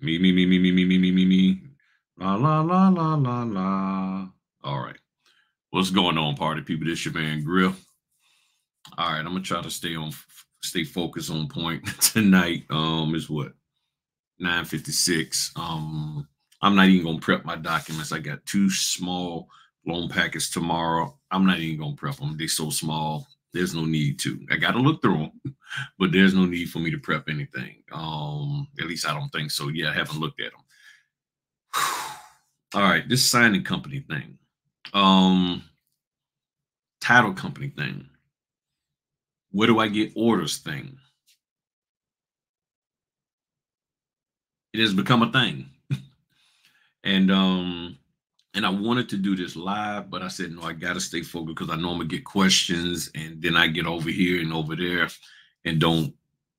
Me. La la la la la la. All right. What's going on, party people? This your man Grill. All right, I'm gonna try to stay focused on point tonight. Is what 9:56. I'm not even gonna prep my documents. I got two small loan packets tomorrow. I'm not even gonna prep them. They're so small. There's no need to. I gotta look through them, but there's no need for me to prep anything. At least I don't think so. Yeah, I haven't looked at them. All right, this signing company thing, um, title company thing. Where do I get orders thing? It has become a thing, and I wanted to do this live, but I said no, I gotta stay focused because I know I'm gonna get questions, and then I get over here and over there, and don't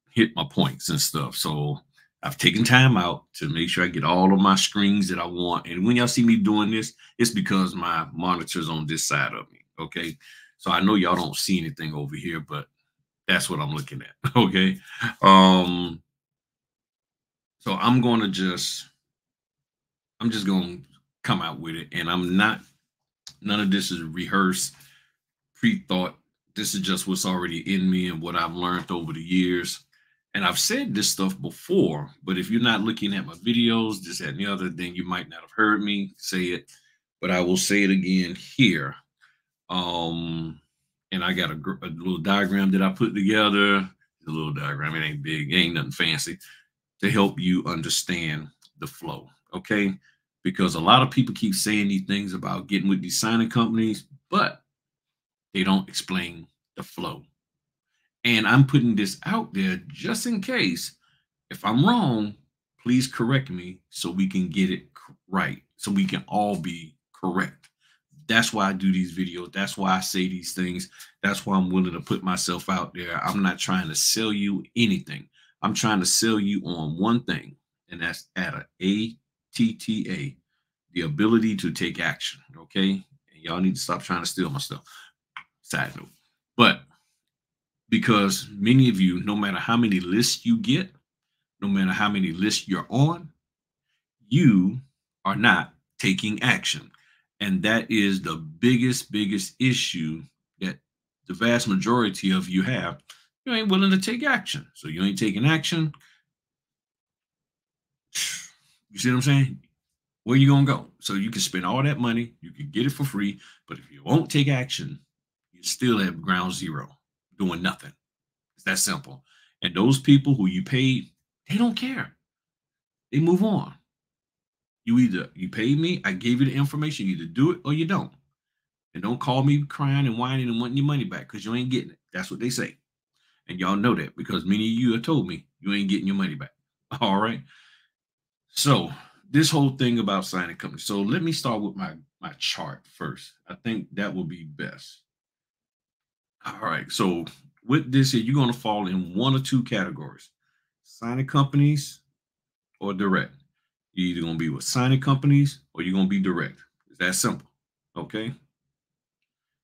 hit my points and stuff. So I've taken time out to make sure I get all of my screens that I want. And when y'all see me doing this, it's because my monitor's on this side of me. Okay. So I know y'all don't see anything over here, but that's what I'm looking at. Okay. Um, so I'm just gonna come out with it. And none of this is rehearsed, pre-thought. This is just what's already in me and what I've learned over the years. And I've said this stuff before, but if you're not looking at my videos, this, that, and the other, then you might not have heard me say it. But I will say it again here. And I got a little diagram that I put together. A little diagram. It ain't big. It ain't nothing fancy to help you understand the flow. Okay. Because a lot of people keep saying these things about getting with these signing companies, but they don't explain the flow. And I'm putting this out there just in case. If I'm wrong, please correct me so we can get it right, so we can all be correct. That's why I do these videos. That's why I say these things. That's why I'm willing to put myself out there. I'm not trying to sell you anything. I'm trying to sell you on one thing, and that's ATTA, the ability to take action. Okay. And y'all need to stop trying to steal my stuff. Side note. But because many of you, no matter how many lists you get, no matter how many lists you're on, you are not taking action. And that is the biggest issue that the vast majority of you have. You ain't willing to take action. So you ain't taking action. You see what I'm saying? Where you gonna go? So you can spend all that money, you can get it for free, but if you won't take action, you still have ground zero, doing nothing. It's that simple. And those people who you paid, they don't care. They move on. You paid me, I gave you the information. You either do it or you don't. And don't call me crying and whining and wanting your money back because you ain't getting it. That's what they say. And y'all know that because many of you have told me you ain't getting your money back. All right. So this whole thing about signing companies. So let me start with my chart first. I think that will be best. All right. So with this here, you're going to fall in one or two categories: signing companies or direct. You're either going to be with signing companies or you're going to be direct. It's that simple. Okay.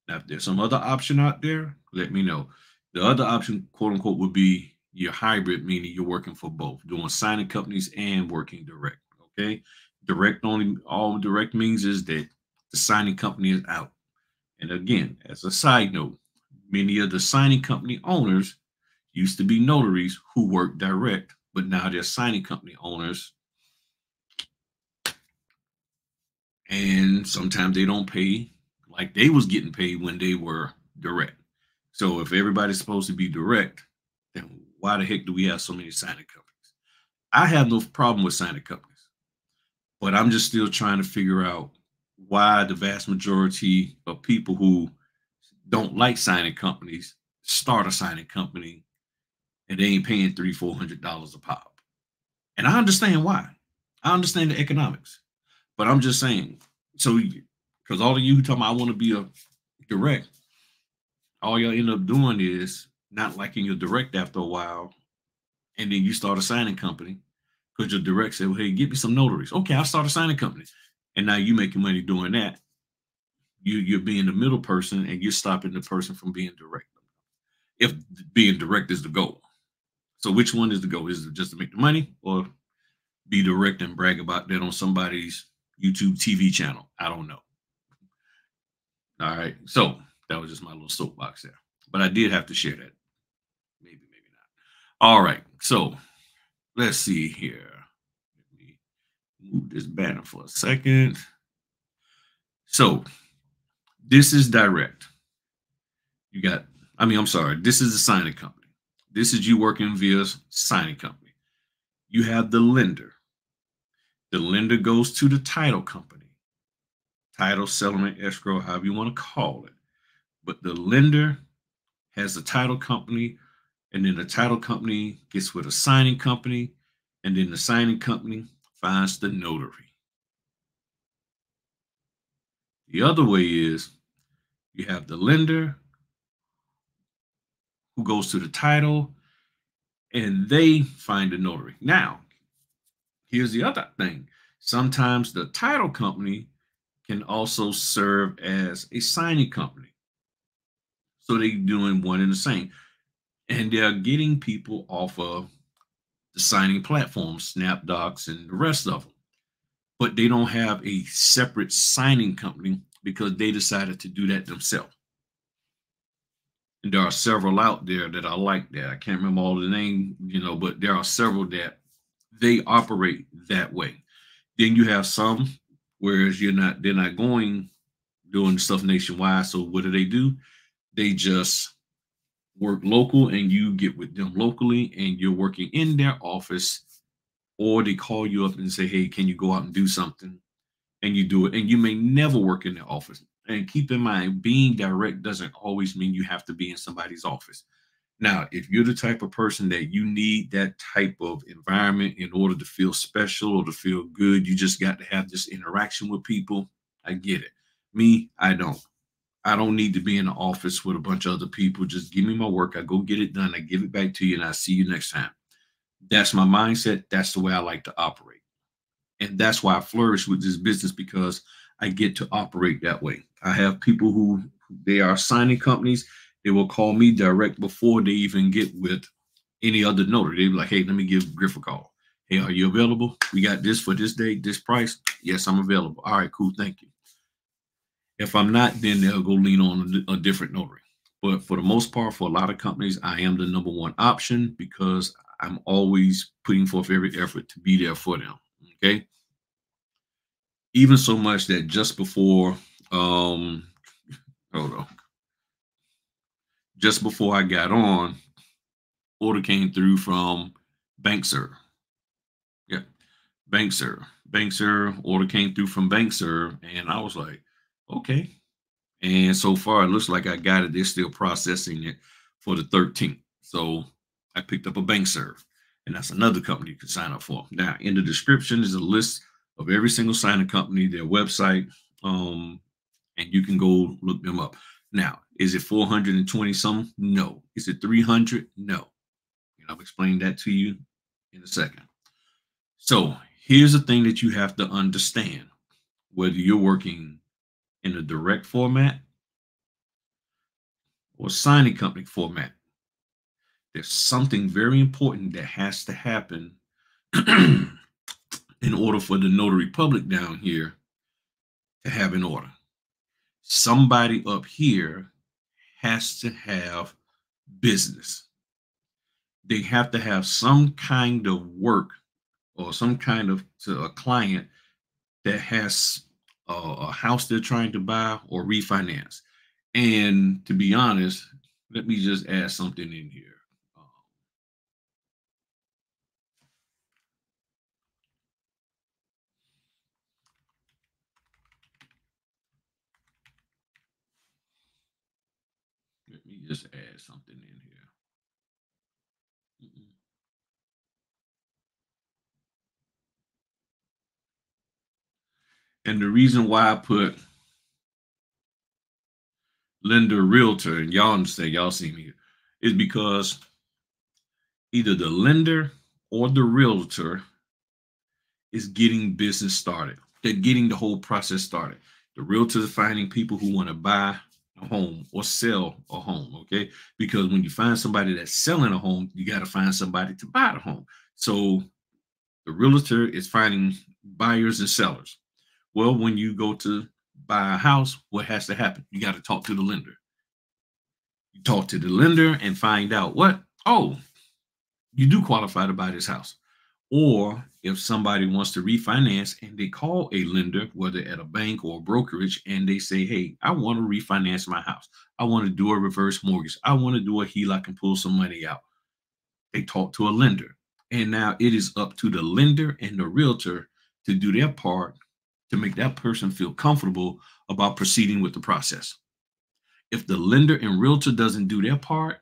Now, if there's some other option out there, let me know. The other option, quote unquote, would be your hybrid, meaning you're working for both, doing signing companies and working direct. Okay. Direct only, all direct means is that the signing company is out. And again, as a side note, many of the signing company owners used to be notaries who work direct, but now they're signing company owners. And sometimes they don't pay like they was getting paid when they were direct. So if everybody's supposed to be direct, then why the heck do we have so many signing companies? I have no problem with signing companies, but I'm just still trying to figure out why the vast majority of people who don't like signing companies start a signing company and they ain't paying $300-400 a pop. And I understand why. I understand the economics, but I'm just saying. So, because all of you who tell me I want to be a direct, all y'all end up doing is not liking your direct after a while, and then you start a signing company because your direct said, well, "Hey, get me some notaries." Okay, I'll start a signing company, and now you making money doing that. You're being the middle person, and you're stopping the person from being direct. If being direct is the goal, So which one is to go? Is it just to make the money or be direct and brag about that on somebody's YouTube TV channel? I don't know. All right. So that was just my little soapbox there. But I did have to share that. Maybe, maybe not. All right. So let's see here. Let me move this banner for a second. So this is direct. You got, I'm sorry, this is the signing company. This is you working via signing company. You have the lender. The lender goes to the title company, title, settlement, escrow, however you want to call it. But the lender has the title company, and then the title company gets with a signing company, and then the signing company finds the notary. The other way is you have the lender who goes to the title and they find the notary. Now, here's the other thing. Sometimes the title company can also serve as a signing company. So they're doing one and the same. And they're getting people off of the signing platforms, SnapDocs and the rest of them. But they don't have a separate signing company because they decided to do that themselves. And there are several out there that I like that. I can't remember all the name, but there are several that they operate that way. Then you have some, whereas they're not doing stuff nationwide. So what do? They just work local and you get with them locally and you're working in their office, or they call you up and say, hey, can you go out and do something? And you do it. And you may never work in their office. And keep in mind, being direct doesn't always mean you have to be in somebody's office. Now, if you're the type of person that you need that type of environment in order to feel special or to feel good, you just got to have this interaction with people. I get it. Me, I don't. I don't need to be in the office with a bunch of other people. Just give me my work. I go get it done. I give it back to you and I see you next time. That's my mindset. That's the way I like to operate. And that's why I flourish with this business, because I get to operate that way. I have people who they are signing companies. They will call me direct before they even get with any other notary. They be like, hey, let me give Griff a call. Hey, are you available? We got this for this date, this price. Yes, I'm available. All right, cool. Thank you. If I'm not, then they'll go lean on a different notary. But for the most part, for a lot of companies, I am the number one option because I'm always putting forth every effort to be there for them. Okay. Even so much that just before, hold on, just before I got on, order came through from BankServe. Yeah, BankServe order came through from BankServe, and I was like, okay. And so far, it looks like I got it. They're still processing it for the 13th. So I picked up a BankServe, and that's another company you can sign up for. Now, in the description is a list of every single signing company, their website, and you can go look them up. Now, is it 420 some? No. Is it 300? No. And I'll explain that to you in a second. So here's the thing that you have to understand, whether you're working in a direct format or signing company format. There's something very important that has to happen in order for the notary public down here to have an order. Somebody up here has to have business. They have to have some kind of work or some kind of to a client that has a house they're trying to buy or refinance. And to be honest, let me just add something in here. Let me just add something in here. And the reason why I put lender realtor, and y'all understand, y'all see me, is because either the lender or the realtor is getting business started. They're getting the whole process started. The realtor is finding people who want to buy a home or sell a home. Okay. Because when you find somebody that's selling a home, you got to find somebody to buy the home. So the realtor is finding buyers and sellers. Well, when you go to buy a house, what has to happen? You got to talk to the lender. You talk to the lender and find out what? Oh, you do qualify to buy this house. Or if somebody wants to refinance and they call a lender, whether at a bank or a brokerage, and they say, hey, I want to refinance my house. I want to do a reverse mortgage. I want to do a HELOC and pull some money out. They talk to a lender. And now it is up to the lender and the realtor to do their part to make that person feel comfortable about proceeding with the process. If the lender and realtor doesn't do their part,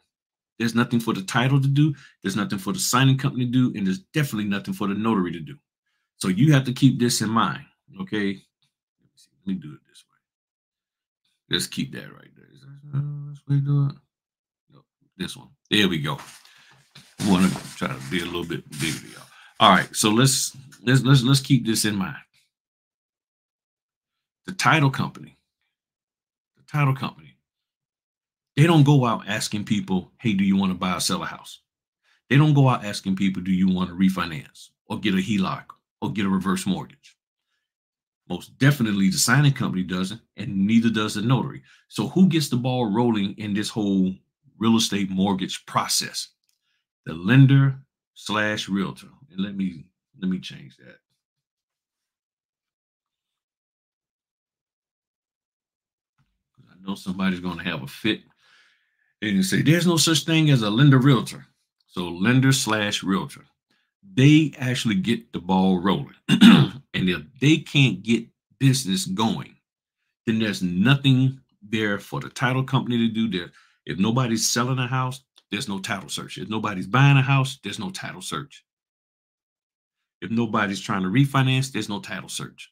there's nothing for the title to do. There's nothing for the signing company to do. And there's definitely nothing for the notary to do. So you have to keep this in mind. Okay. Let me do it this way. Let's keep that right there. Is that this way to do it? No, this one. There we go. I want to try to be a little bit bigger, y'all. All right. So let's keep this in mind. The title company. The title company. They don't go out asking people, hey, do you want to buy or sell a house? They don't go out asking people, do you want to refinance or get a HELOC or get a reverse mortgage? Most definitely the signing company doesn't, and neither does the notary. So who gets the ball rolling in this whole real estate mortgage process? The lender slash realtor. And let me change that. I know somebody's going to have a fit and say there's no such thing as a lender realtor. So lender slash realtor. They actually get the ball rolling. And if they can't get business going, then there's nothing there for the title company to do there. If nobody's selling a house, there's no title search. If nobody's buying a house, there's no title search. If nobody's trying to refinance, there's no title search.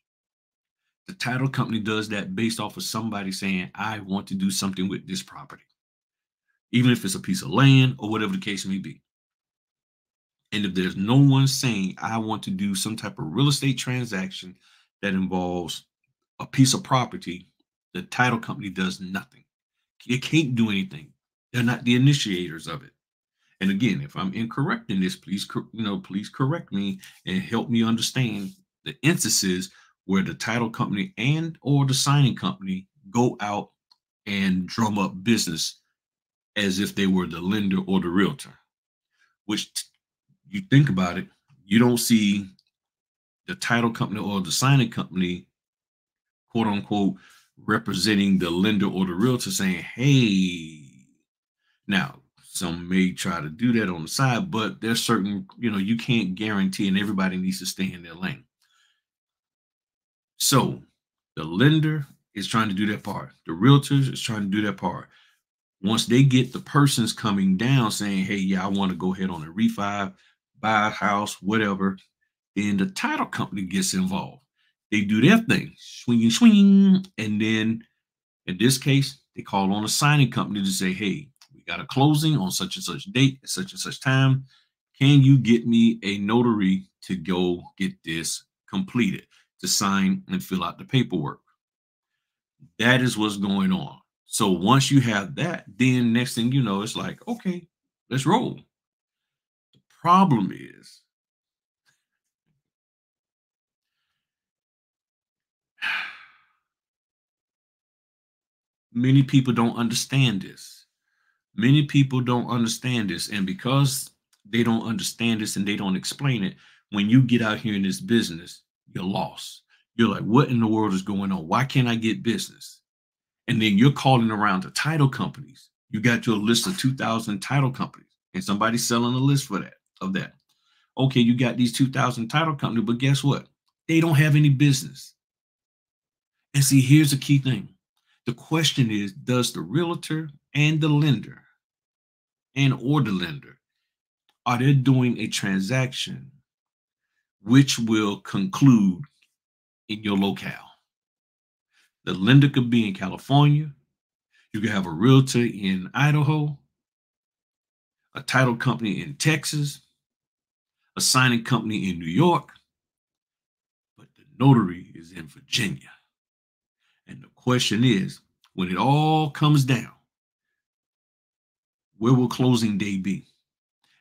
The title company does that based off of somebody saying, I want to do something with this property, even if it's a piece of land or whatever the case may be. And if there's no one saying, I want to do some type of real estate transaction that involves a piece of property, the title company does nothing. It can't do anything. They're not the initiators of it. And again, if I'm incorrect in this, please, please correct me and help me understand the instances where the title company and or the signing company go out and drum up business as if they were the lender or the realtor. Which you think about it, you don't see the title company or the signing company, quote unquote, representing the lender or the realtor saying, hey, now some may try to do that on the side, but there's certain, you can't guarantee, and everybody needs to stay in their lane. So the lender is trying to do their part. The realtors is trying to do their part. Once they get the persons coming down saying, hey, yeah, I want to go ahead on a refi, buy a house, whatever, then the title company gets involved. They do their thing, swinging, swing. And then in this case, they call on a signing company to say, hey, we got a closing on such and such date at such and such time. Can you get me a notary to go get this completed, to sign and fill out the paperwork? That is what's going on. So once you have that, then next thing you know, it's like, okay, let's roll. The problem is many people don't understand this. Many people don't understand this. And because they don't understand this and they don't explain it, when you get out here in this business, you're lost. You're like, what in the world is going on? Why can't I get business? And then you're calling around to title companies. You got your list of 2,000 title companies, and somebody's selling a list for that, of that. Okay, you got these 2,000 title companies, but guess what? They don't have any business. And see, here's the key thing. The question is, does the realtor and the lender or the lender, are they doing a transaction which will conclude in your locale? The lender could be in California. You could have a realtor in Idaho, a title company in Texas, a signing company in New York, but the notary is in Virginia. And the question is, When it all comes down, where will closing day be?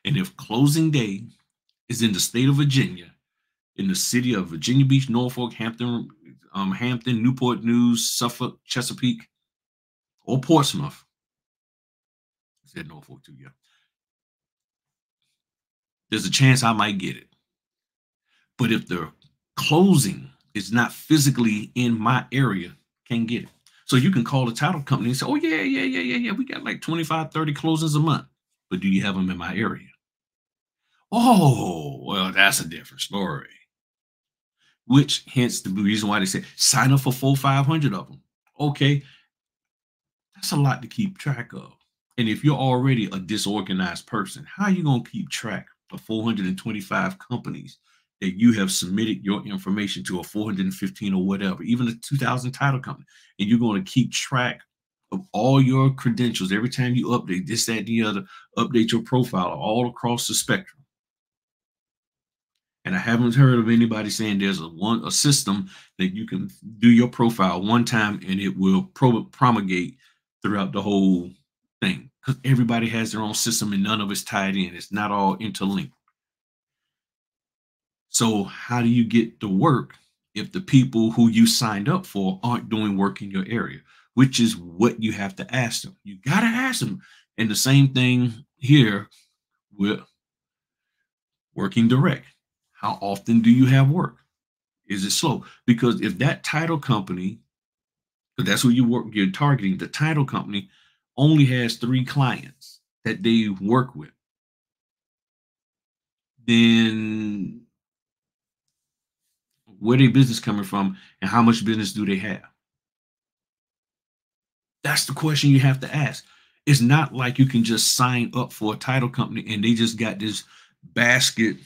And if closing day is in the state of Virginia, in the city of Virginia Beach, Norfolk, Hampton, Newport News, Suffolk, Chesapeake, or Portsmouth, I said Norfolk too, yeah. There's a chance I might get it. But if the closing is not physically in my area, can't get it. So you can call the title company and say, oh, yeah. We got like 25, 30 closings a month. But do you have them in my area? Oh, well, that's a different story. Which hence the reason why they say sign up for 500 of them. Okay, that's a lot to keep track of. And if you're already a disorganized person, how are you going to keep track of 425 companies that you have submitted your information to, a 415 or whatever, even a 2000 title company, and you're going to keep track of all your credentials every time you update this, that, and the other, update your profile all across the spectrum. And I haven't heard of anybody saying there's a system that you can do your profile one time and it will promulgate throughout the whole thing, because everybody has their own system and none of it's tied in. It's not all interlinked. So how do you get the work if the people who you signed up for aren't doing work in your area? Which is what you have to ask them. You got to ask them. And the same thing here with working direct. How often do you have work? Is it slow? Because if that title company, because that's who you're targeting, the title company only has 3 clients that they work with, then where their business coming from and how much business do they have? That's the question you have to ask. It's not like you can just sign up for a title company and they just got this basket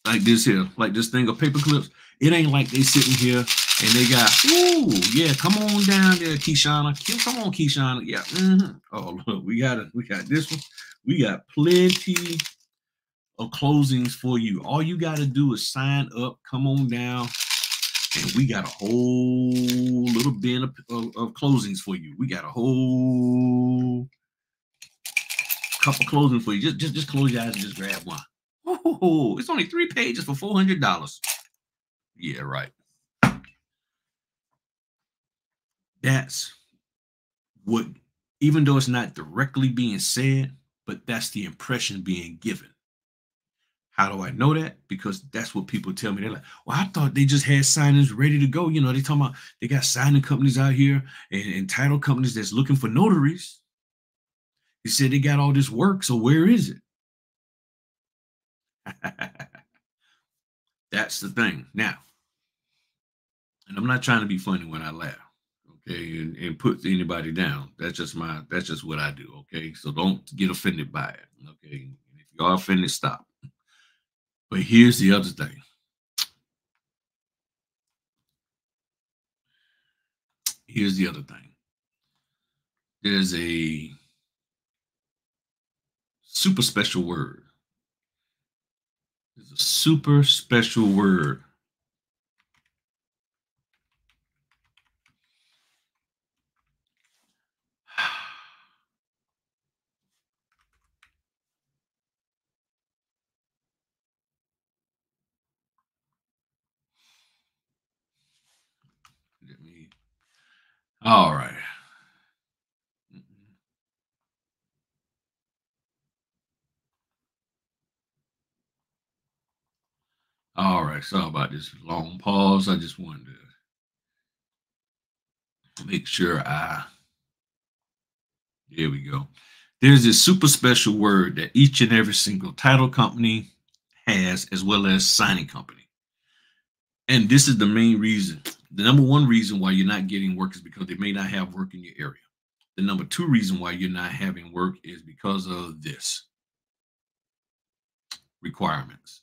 like this here, like this thing of paper clips. It ain't like they sitting here and they got, ooh, yeah, come on down there, Keyshana. Come on, Keyshana. Yeah. Oh, look, we got this one. We got plenty of closings for you. All you got to do is sign up, come on down, and we got a whole little bin of closings for you. We got a whole couple closings for you. Just close your eyes and just grab one. Oh, it's only 3 pages for $400. Yeah, right. That's what, even though it's not directly being said, but that's the impression being given. How do I know that? Because that's what people tell me. They're like, well, I thought they just had signings ready to go. You know, they talking about they got signing companies out here and title companies that's looking for notaries. They said they got all this work. So where is it? That's the thing. Now, and I'm not trying to be funny when I laugh, okay, and put anybody down. That's just what I do, okay? So don't get offended by it, okay? And if you are offended, stop. But here's the other thing. Here's the other thing. There's a super special word. There's a super special word. Let me. All right. All right. Sorry about this long pause. I just wanted to make sure Here we go. There's this super special word that each and every single title company has, as well as signing company. And this is the main reason. The number one reason why you're not getting work is because they may not have work in your area. The number two reason why you're not having work is because of this: requirements.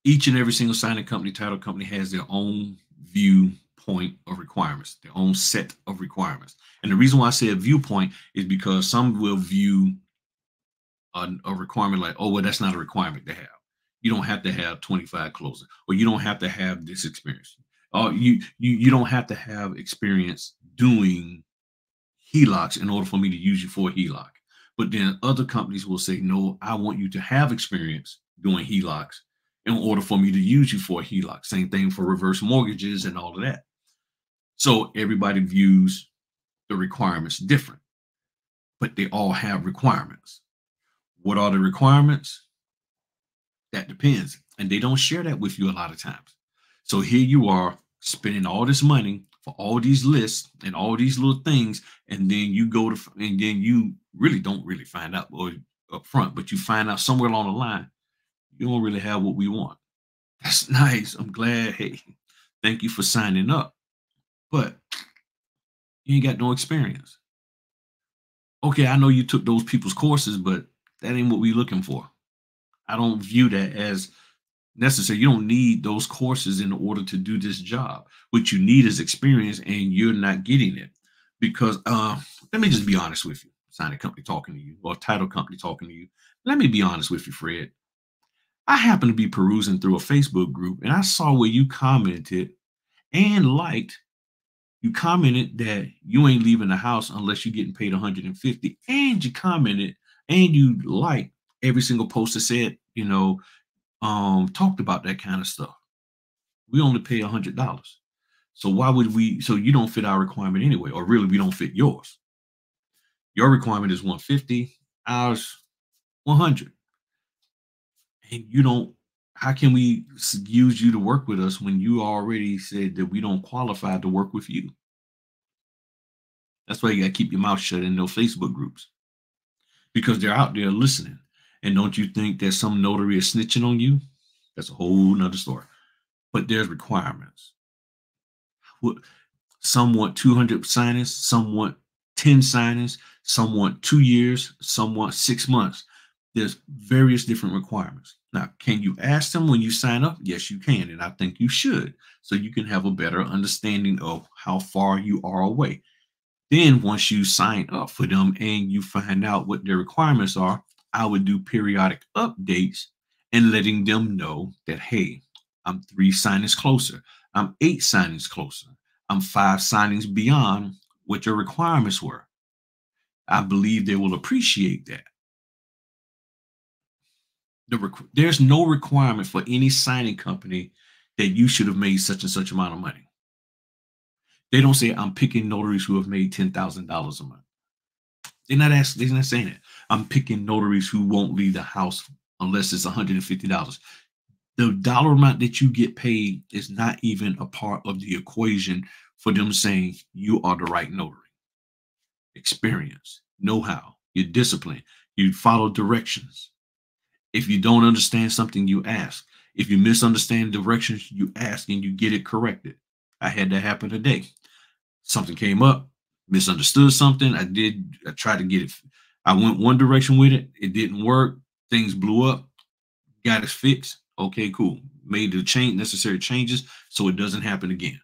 Each and every single signing company, title company has their own viewpoint of requirements, their own set of requirements. And the reason why I say a viewpoint is because some will view a requirement like, oh, well, that's not a requirement to have. You don't have to have 25 closings, or you don't have to have this experience. You don't have to have experience doing HELOCs in order for me to use you for a HELOC. But then other companies will say, no, I want you to have experience doing HELOCs in order for me to use you for a HELOC. Same thing for reverse mortgages and all of that. So everybody views the requirements different, but they all have requirements. What are the requirements? That depends. And they don't share that with you a lot of times. So here you are spending all this money for all these lists and all these little things. And then you go to, and then you really don't really find out or up front, but you find out somewhere along the line, you don't really have what we want. That's nice. I'm glad. Hey, thank you for signing up. But you ain't got no experience. Okay, I know you took those people's courses, but that ain't what we're looking for. I don't view that as necessary. You don't need those courses in order to do this job. What you need is experience, and you're not getting it because let me just be honest with you. Signing company talking to you, or title company talking to you. Let me be honest with you, Fred. I happened to be perusing through a Facebook group, and I saw where you commented and liked. You commented that you ain't leaving the house unless you're getting paid 150, and you commented and you liked every single post that said, talked about that kind of stuff. We only pay $100. So why would we? So you don't fit our requirement anyway, or really we don't fit yours. Your requirement is 150, ours 100. And you don't, how can we use you to work with us when you already said that we don't qualify to work with you? That's why you got to keep your mouth shut in those Facebook groups because they're out there listening. And don't you think that some notary is snitching on you? That's a whole nother story. But there's requirements. Some want 200 signings, some want 10 signings, some want 2 years, some want 6 months. There's various different requirements. Now, can you ask them when you sign up? Yes, you can. And I think you should, so you can have a better understanding of how far you are away. Then once you sign up for them and you find out what their requirements are, I would do periodic updates and letting them know that, hey, I'm 3 signings closer. I'm 8 signings closer. I'm 5 signings beyond what your requirements were. I believe they will appreciate that. There's no requirement for any signing company that you should have made such and such amount of money. They don't say I'm picking notaries who have made $10,000 a month. They're not saying it. I'm picking notaries who won't leave the house unless it's $150. The dollar amount that you get paid is not even a part of the equation for them saying you are the right notary. Experience, know-how, your discipline, you follow directions. If you don't understand something, you ask. If you misunderstand directions, you ask and you get it corrected. I had that happen today. Something came up, misunderstood something. I tried to get it. I went one direction with it. It didn't work. Things blew up. Got it fixed. Okay, cool. Made the necessary changes so it doesn't happen again.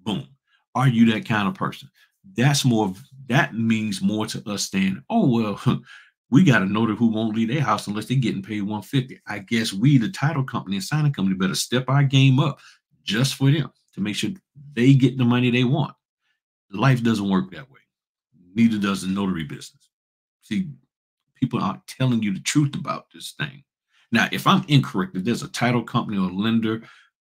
Boom. Are you that kind of person? That means more to us than, oh, well, we got a notary who won't leave their house unless they're getting paid 150. I guess we, the title company and signing company, better step our game up just for them to make sure they get the money they want. Life doesn't work that way. Neither does the notary business. See, people aren't telling you the truth about this thing. Now, if I'm incorrect, if there's a title company or lender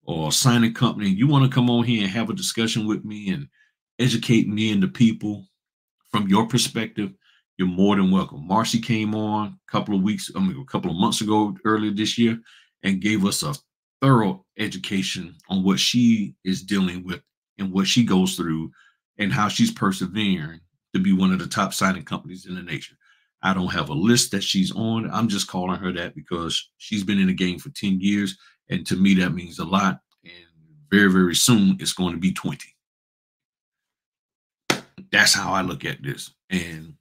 or a signing company, you want to come on here and have a discussion with me and educate me and the people from your perspective, you're more than welcome. Marcy came on a couple of months ago, earlier this year, and gave us a thorough education on what she is dealing with and what she goes through and how she's persevering to be one of the top signing companies in the nation. I don't have a list that she's on. I'm just calling her that because she's been in the game for 10 years. And to me, that means a lot. And very, very soon, it's going to be 20. That's how I look at this. And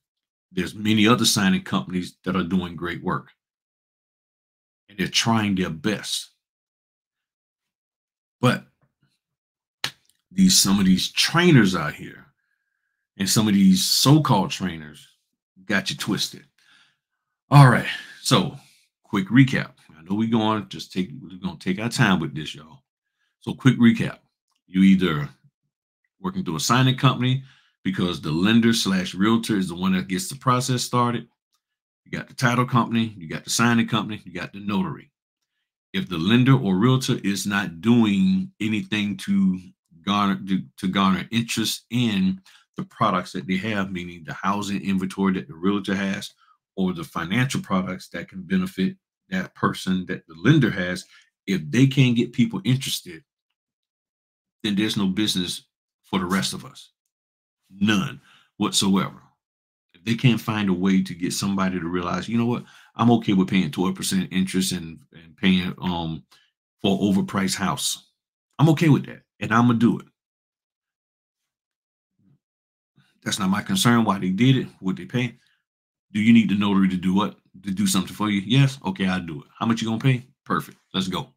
there's many other signing companies that are doing great work. And they're trying their best. But some of these trainers out here and some of these so-called trainers got you twisted. All right. So quick recap. I know we're going to take our time with this, y'all. So quick recap. You either working through a signing company because the lender slash realtor is the one that gets the process started. You got the title company, you got the signing company, you got the notary. If the lender or realtor is not doing anything to garner interest in the products that they have, meaning the housing inventory that the realtor has, or the financial products that can benefit that person that the lender has, if they can't get people interested, then there's no business for the rest of us. None whatsoever. If they can't find a way to get somebody to realize, you know what, I'm okay with paying 12% interest and paying for overpriced house. I'm okay with that. And I'm gonna do it. That's not my concern why they did it, what they pay. Do you need the notary to do what? To do something for you? Yes. Okay, I'll do it. How much you gonna pay? Perfect. Let's go.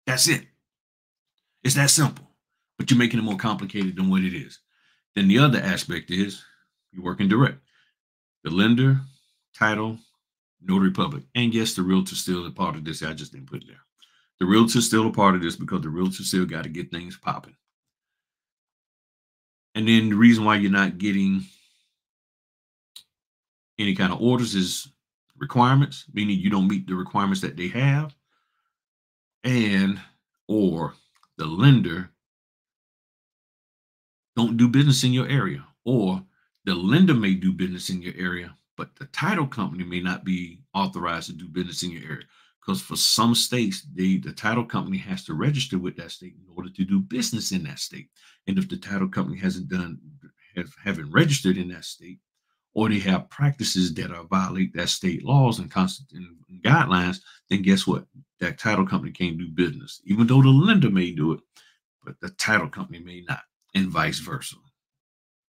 That's it. It's that simple. But you're making it more complicated than what it is. Then the other aspect is you're working direct. The lender, title, notary public. And yes, the realtor's still a part of this. I just didn't put it there. The realtor's still a part of this because the realtor still got to get things popping. And then the reason why you're not getting any kind of orders is requirements, meaning you don't meet the requirements that they have, and or the lender don't do business in your area, or the lender may do business in your area, but the title company may not be authorized to do business in your area. Because for some states, the title company has to register with that state in order to do business in that state. And if the title company haven't registered in that state, or they have practices that are violate that state laws and guidelines, then guess what? That title company can't do business, even though the lender may do it, but the title company may not, and vice versa.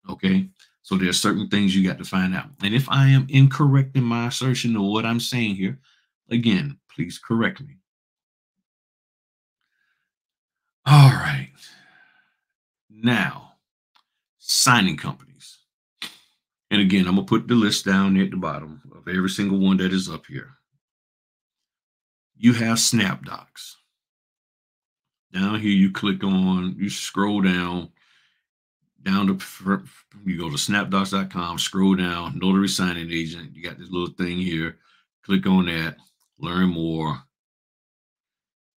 Okay. So there are certain things you got to find out. And if I am incorrect in my assertion of what I'm saying here, again, please correct me. All right. Now, signing companies. And again, I'm going to put the list down at the bottom of every single one that is up here. You have SnapDocs. Down here, you click on, you scroll down to, you go to snapdocs.com, scroll down, notary signing agent. You got this little thing here. Click on that, learn more,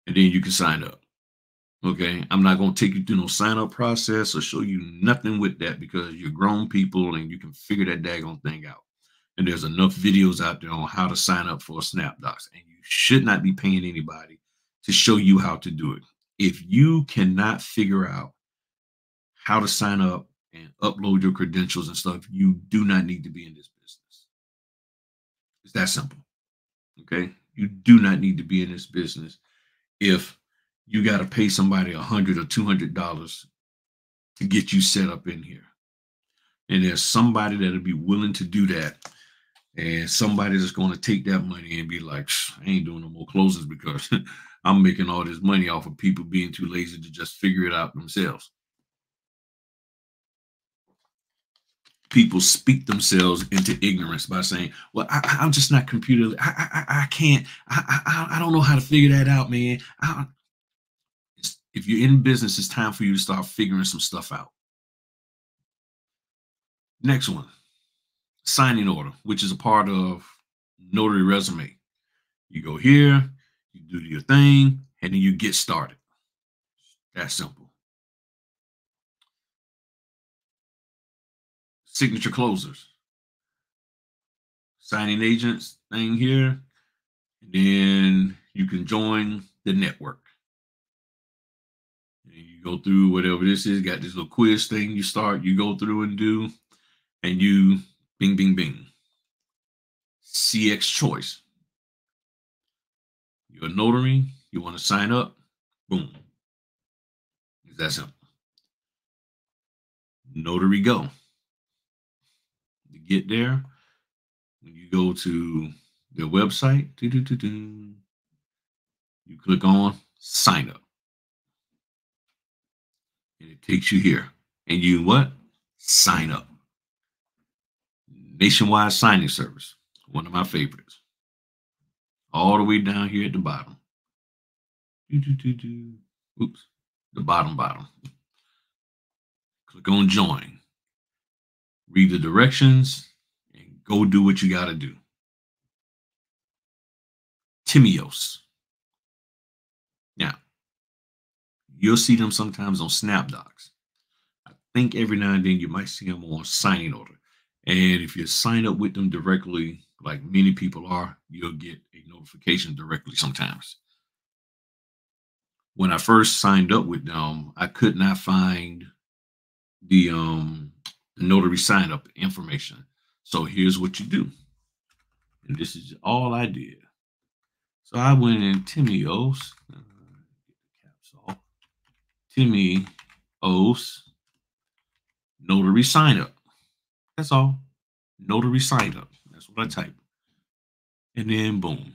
and then you can sign up. Okay. I'm not going to take you through no sign up process or show you nothing with that because you're grown people and you can figure that daggone thing out. And there's enough videos out there on how to sign up for a SnapDocs, and you should not be paying anybody to show you how to do it. If you cannot figure out how to sign up and upload your credentials and stuff, you do not need to be in this business. It's that simple. Okay. You do not need to be in this business if you got to pay somebody $100 or $200 to get you set up in here. And there's somebody that'll be willing to do that. And somebody that's going to take that money and be like, I ain't doing no more closings because I'm making all this money off of people being too lazy to just figure it out themselves. People speak themselves into ignorance by saying, well, I'm just not computer. I can't, I don't know how to figure that out, man. If you're in business, it's time for you to start figuring some stuff out. Next one, signing order, which is a part of notary resume. You go here, you do your thing, and then you get started. That's simple. Signature closers, signing agents thing here, and then you can join the network. And you go through whatever this is, got this little quiz thing you start, you go through and do, and you bing, bing, bing. CX choice. You're a notary, you want to sign up, boom. It's that simple. Notary go. You get there, when you go to their website, you click on sign up. And it takes you here. And you what? Sign up. Nationwide signing service. One of my favorites. All the way down here at the bottom. Oops. the bottom. Click on join. Read the directions and go do what you got to do. Timios. Now, you'll see them sometimes on SnapDocs. I think every now and then you might see them on signing order. And if you sign up with them directly, like many people are, you'll get a notification directly sometimes. When I first signed up with them, I could not find the notary sign up information. So here's what you do. And this is all I did. So I went in Timios, caps off, Timios notary sign up. That's all. Notary sign up. That's what I type. And then boom.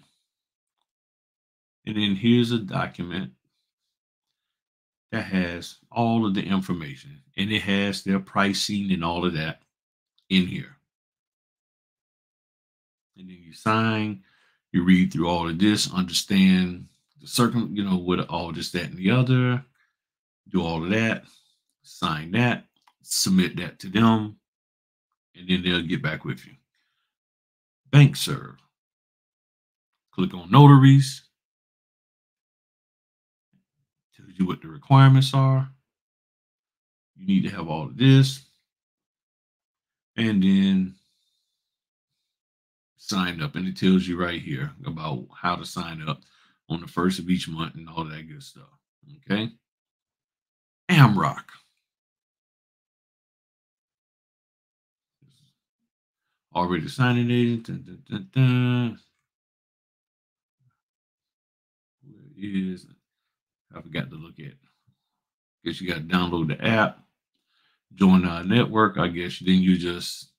And then here's a document that has all of the information, and it has their pricing and all of that in here. And then you sign, you read through all of this, understand the with all this, that, and the other, do all of that, sign that, submit that to them, and then they'll get back with you. Bank serve. Click on notaries. Tells you what the requirements are. You need to have all of this. And then sign up. And it tells you right here about how to sign up on the first of each month and all that good stuff. Okay. Amrock. Already signing agent. Dun, dun, dun, dun. Where is it? I forgot to look at. Guess you got to download the app, join our network. I guess then you just,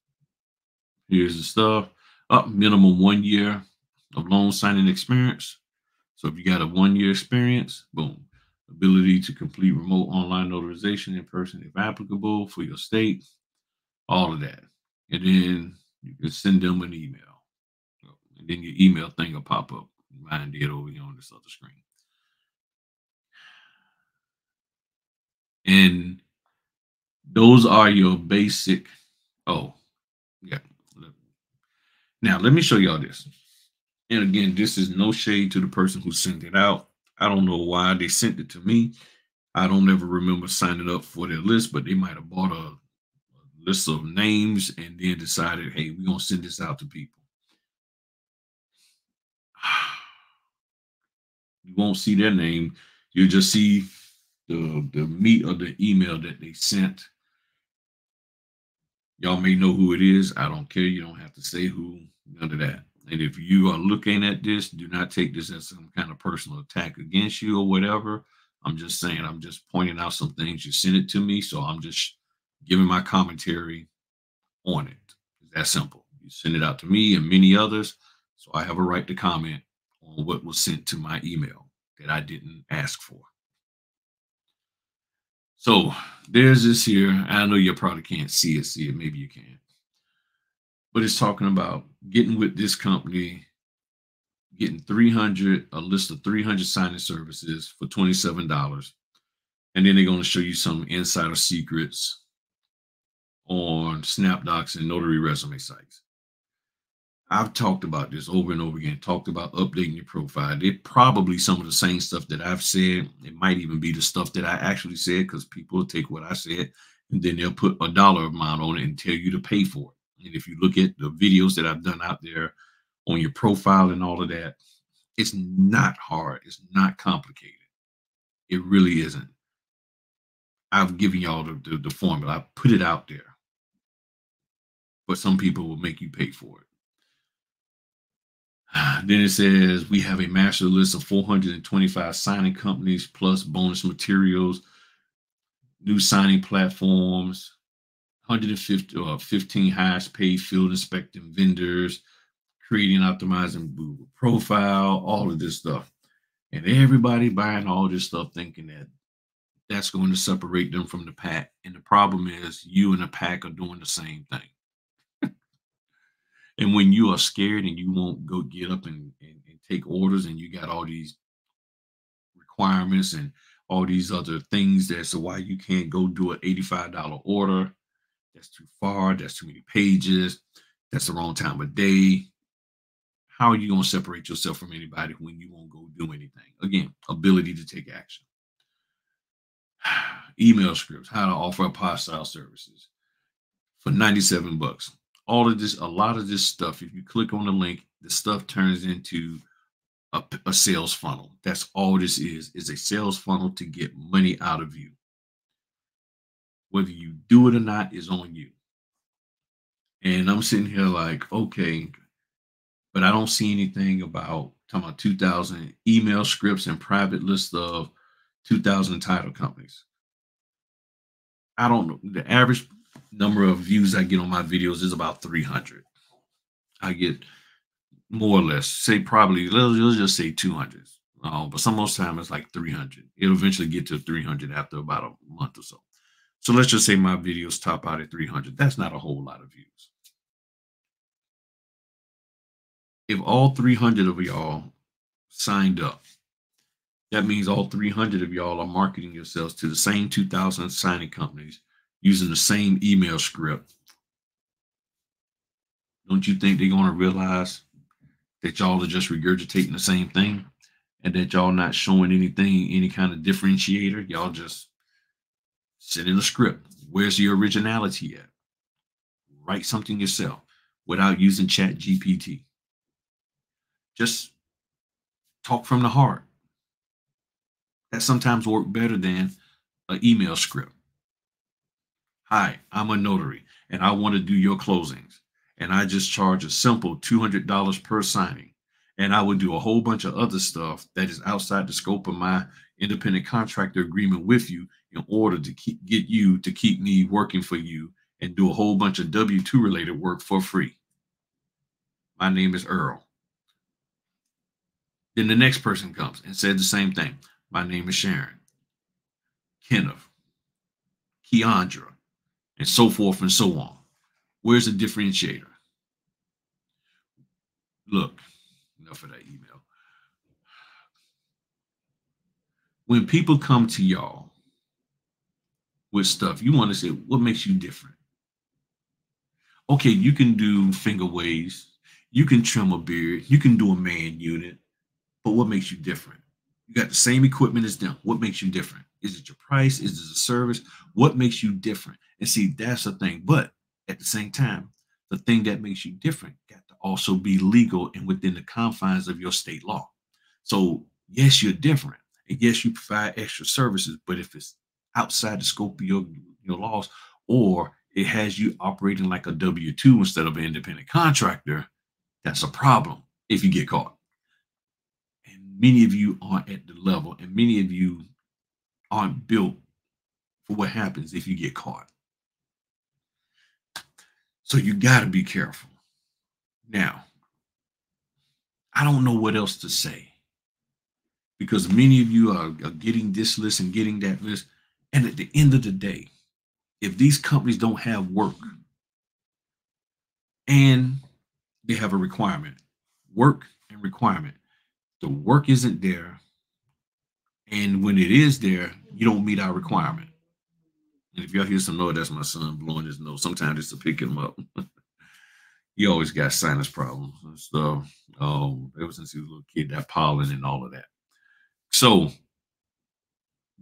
here's the stuff. Up minimum 1 year of loan signing experience. So if you got a 1 year experience, boom. Ability to complete remote online notarization in person if applicable for your state, all of that. And then you can send them an email. And then your email thing will pop up. Mine did over here on this other screen. And those are your basic. Oh, yeah. Now, let me show y'all this. And again, this is no shade to the person who sent it out. I don't know why they sent it to me. I don't ever remember signing up for their list, but they might have bought a list of names and then decided, hey, we're going to send this out to people. You won't see their name. You'll just see the meat of the email that they sent. Y'all may know who it is. I don't care. You don't have to say who, none of that. And if you are looking at this, do not take this as some kind of personal attack against you or whatever. I'm just saying, I'm just pointing out some things. You sent it to me, so I'm just giving my commentary on it. It's that simple. You send it out to me and many others, so I have a right to comment on what was sent to my email that I didn't ask for. So there's this here. I know you probably can't see it. Maybe you can. But it's talking about getting with this company, getting a list of 300 signing services for $27. And then they're going to show you some insider secrets on SnapDocs and notary resume sites. I've talked about this over and over again, talked about updating your profile. They're probably some of the same stuff that I've said. It might even be the stuff that I actually said, because people will take what I said and then they'll put a dollar amount on it and tell you to pay for it. And if you look at the videos that I've done out there on your profile and all of that, it's not hard. It's not complicated. It really isn't. I've given y'all the formula. I put it out there. But some people will make you pay for it. Then it says we have a master list of 425 signing companies plus bonus materials, new signing platforms, 15 highest paid field inspecting vendors, creating, optimizing Google profile, all of this stuff. And everybody buying all this stuff thinking that that's going to separate them from the pack. And the problem is you and the pack are doing the same thing. And when you are scared and you won't go get up and take orders, and you got all these requirements and all these other things that's why you can't go do an $85 order. That's too far. That's too many pages. That's the wrong time of day. How are you going to separate yourself from anybody when you won't go do anything? Again, ability to take action. Email scripts, how to offer apostille services for 97 bucks. All of this, a lot of this stuff, if you click on the link, the stuff turns into a sales funnel. That's all this is a sales funnel to get money out of you. Whether you do it or not is on you. And I'm sitting here like, okay, but I don't see anything about talking about 2,000 email scripts and private list of 2,000 title companies. I don't know. The average number of views I get on my videos is about 300. I get more or less, say probably, let's just say 200. But some most time it's like 300. It'll eventually get to 300 after about a month or so. So let's just say my videos top out at 300. That's not a whole lot of views. If all 300 of y'all signed up, that means all 300 of y'all are marketing yourselves to the same 2,000 signing companies using the same email script. Don't you think they're going to realize that y'all are just regurgitating the same thing and that y'all not showing anything, any kind of differentiator? Y'all just sit in the script. Where's the originality at? Write something yourself without using Chat GPT. Just talk from the heart. That sometimes work better than an email script. Hi, I'm a notary and I want to do your closings. And I just charge a simple $200 per signing. And I would do a whole bunch of other stuff that is outside the scope of my independent contractor agreement with you in order to get you to keep me working for you and do a whole bunch of W-2 related work for free. My name is Earl. Then the next person comes and said the same thing. My name is Sharon, Kenneth, Keandra, and so forth and so on. Where's the differentiator? Look, enough of that email. When people come to y'all with stuff, you want to say, what makes you different? Okay, you can do finger waves, you can trim a beard, you can do a man unit, but what makes you different? You got the same equipment as them. What makes you different? Is it your price? Is it the service? What makes you different? And see, that's the thing. But at the same time, the thing that makes you different got to also be legal and within the confines of your state law. So yes, you're different. And yes, you provide extra services, but if it's outside the scope of your laws, or it has you operating like a W-2 instead of an independent contractor, that's a problem if you get caught. And many of you aren't at the level, and many of you aren't built for what happens if you get caught. So you got to be careful. Now, I don't know what else to say because many of you are getting this list and getting that list. And at the end of the day, if these companies don't have work and they have a requirement, work and requirement, the work isn't there. And when it is there, you don't meet our requirement. And if y'all hear some noise, that's my son blowing his nose. Sometimes it's to pick him up. He always got sinus problems and stuff. Ever since he was a little kid, that pollen and all of that. So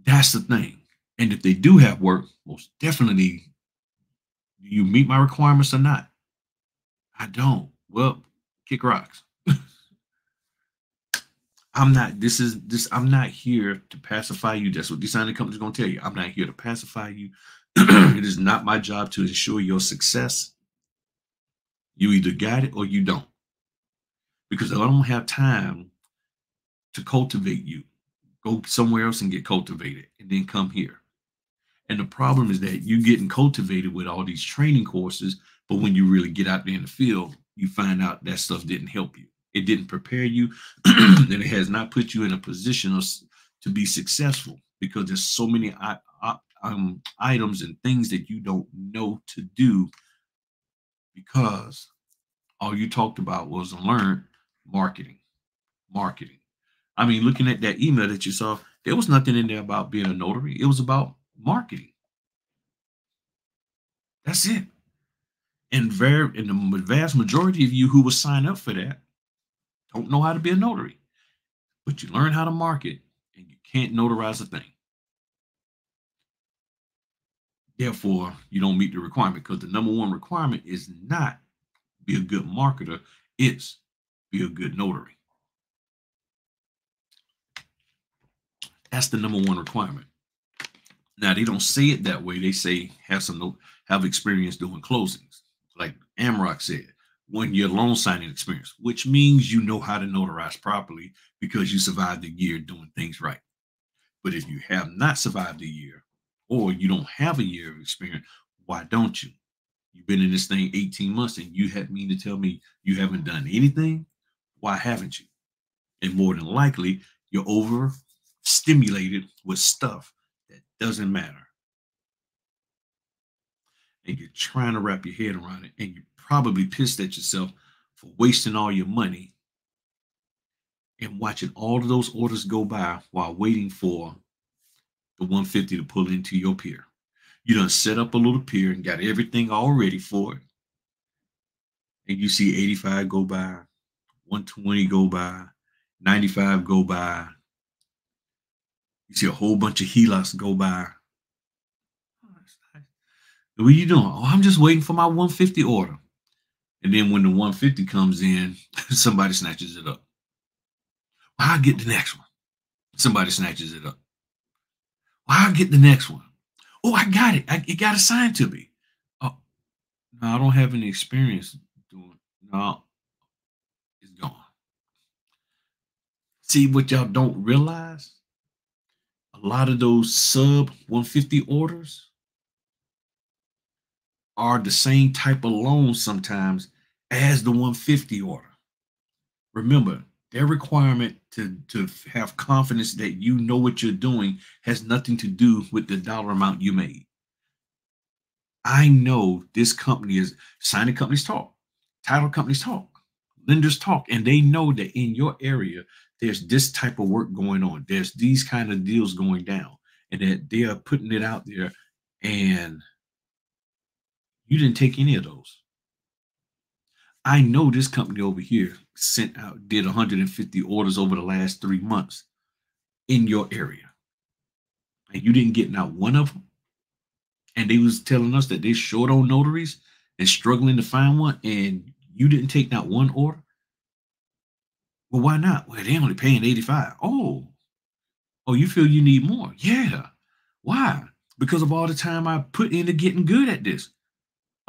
that's the thing. And if they do have work, most definitely, do you meet my requirements or not? I don't. Well, kick rocks. I'm not here to pacify you. That's what these signing companies are going to tell you. I'm not here to pacify you. It is not my job to ensure your success. You either got it or you don't. Because I don't have time to cultivate you. Go somewhere else and get cultivated and then come here. And the problem is that you're getting cultivated with all these training courses, but when you really get out there in the field, you find out that stuff didn't help you. It didn't prepare you, and it has not put you in a position to be successful because there's so many items and things that you don't know to do because all you talked about was learn marketing. I mean, looking at that email that you saw, There was nothing in there about being a notary. It was about marketing. That's it. And the vast majority of you who will sign up for that don't know how to be a notary, but you learn how to market and you can't notarize a thing. Therefore, you don't meet the requirement because the number one requirement is not be a good marketer, it's be a good notary. That's the number one requirement. Now they don't say it that way. They say have experience doing closings, like Amrock said, 1 year loan signing experience, which means you know how to notarize properly because you survived a year doing things right. But if you have not survived a year, or you don't have a year of experience, why don't you? You've been in this thing 18 months and you had mean to tell me you haven't done anything? Why haven't you? And more than likely, you're overstimulated with stuff that doesn't matter. And you're trying to wrap your head around it. And you're probably pissed at yourself for wasting all your money and watching all of those orders go by while waiting for the 150 to pull into your pier. You done set up a little pier and got everything all ready for it. And you see 85 go by, 120 go by, 95 go by. You see a whole bunch of HELOCs go by. What are you doing? Oh, I'm just waiting for my 150 order. And then when the 150 comes in, somebody snatches it up. Well, I'll get the next one. Somebody snatches it up. Well, I'll get the next one. Oh, I got it. It got assigned to me. Oh, no, I don't have any experience doing it. No, it's gone. See what y'all don't realize? A lot of those sub 150 orders are the same type of loans sometimes as the 150 order. Remember, their requirement to have confidence that you know what you're doing has nothing to do with the dollar amount you made. I know this company is signing companies talk, title companies talk, lenders talk, and they know that in your area, there's this type of work going on. There's these kind of deals going down, and that they are putting it out there, and you didn't take any of those. I know this company over here did 150 orders over the last 3 months in your area, and you didn't get not one of them. And they was telling us that they're short on notaries and struggling to find one, and you didn't take not one order. Well, why not? Well, they only paying 85. Oh, you feel you need more? Yeah. Why? Because of all the time I put into getting good at this.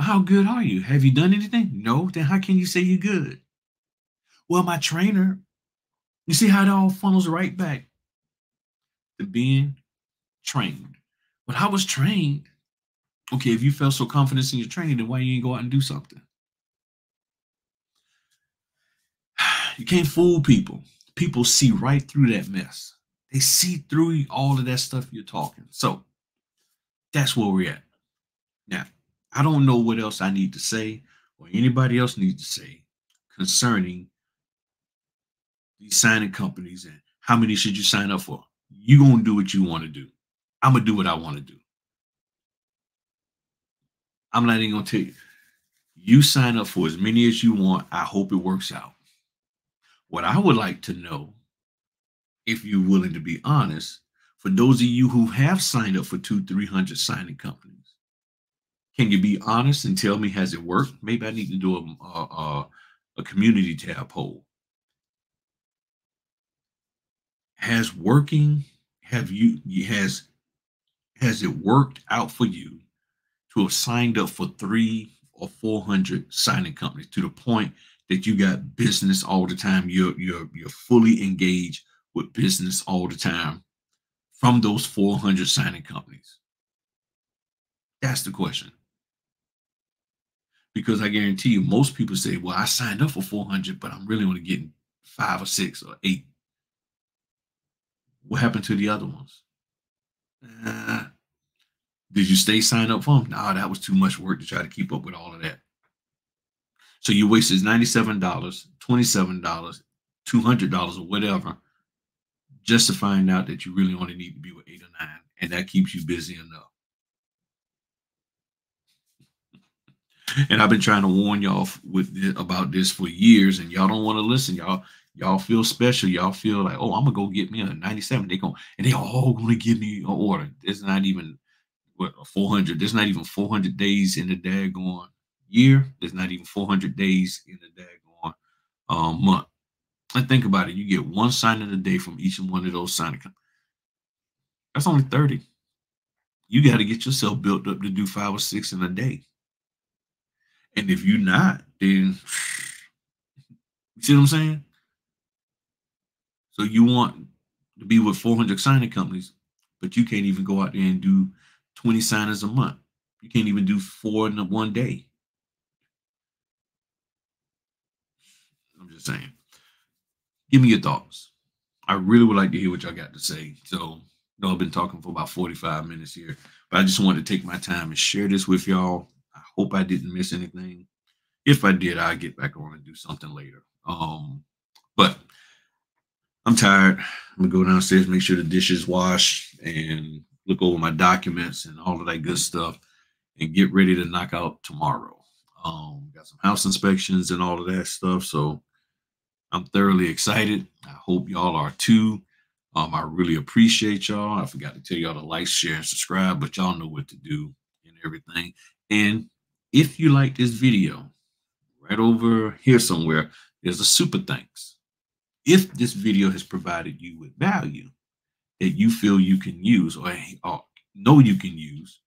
How good are you? Have you done anything? No. Then how can you say you're good? Well, my trainer, you see how it all funnels right back to being trained. But I was trained. Okay, if you felt so confident in your training, then why you ain't go out and do something? You can't fool people. People see right through that mess. They see through all of that stuff you're talking. So that's where we're at. Now, I don't know what else I need to say or anybody else needs to say concerning these signing companies and how many should you sign up for. You're going to do what you want to do. I'm going to do what I want to do. I'm not even going to tell you. You sign up for as many as you want. I hope it works out. What I would like to know, if you're willing to be honest, for those of you who have signed up for 200-300 signing companies, can you be honest and tell me, has it worked? Maybe I need to do a community tab poll. Has it worked out for you to have signed up for 300 or 400 signing companies to the point that you got business all the time? You're fully engaged with business all the time from those 400 signing companies. That's the question. Because I guarantee you, most people say, well, I signed up for 400, but I'm really only getting 5 or 6 or 8. What happened to the other ones? Did you stay signed up for them? No, that was too much work to try to keep up with all of that. So you wasted $97, $27, $200 or whatever just to find out that you really only need to be with 8 or 9, and that keeps you busy enough. And I've been trying to warn y'all about this for years, and y'all don't want to listen. Y'all feel special. Y'all feel like, oh, I'm gonna go get me a 97. They all gonna give me an order. There's not even what, a 400. There's not even 400 days in the daggone year. There's not even 400 days in the daggone month. And think about it. You get one signing a day from each one of those signing companies. That's only 30. You got to get yourself built up to do 5 or 6 in a day. And if you're not, then you see what I'm saying? So you want to be with 400 signing companies, but you can't even go out there and do 20 signings a month. You can't even do 4 in one day. I'm just saying. Give me your thoughts. I really would like to hear what y'all got to say. So, I've been talking for about 45 minutes here, but I just wanted to take my time and share this with y'all. I hope I didn't miss anything. If I did, I'll get back on and do something later. But I'm tired. I'm gonna go downstairs, make sure the dishes wash, and look over my documents and all of that good stuff, and get ready to knock out tomorrow. Got some house inspections and all of that stuff, so I'm thoroughly excited. I hope y'all are too. I really appreciate y'all. I forgot to tell y'all to like, share, and subscribe, but y'all know what to do and everything. And if you like this video, right over here somewhere, there's a super thanks. If this video has provided you with value that you feel you can use or know you can use,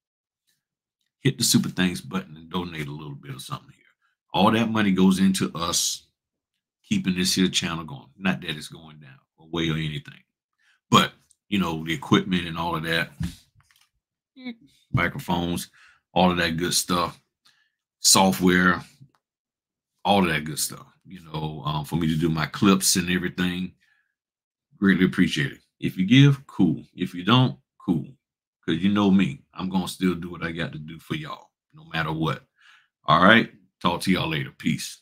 hit the super thanks button and donate a little bit of something here. All that money goes into us keeping this here channel going. Not that it's going down away or anything, but the equipment and all of that, microphones, all of that good stuff, software, all of that good stuff, for me to do my clips and everything. Greatly appreciate it. If you give, cool. If you don't, cool. Because you know me, I'm going to still do what I got to do for y'all, no matter what. All right. Talk to y'all later. Peace.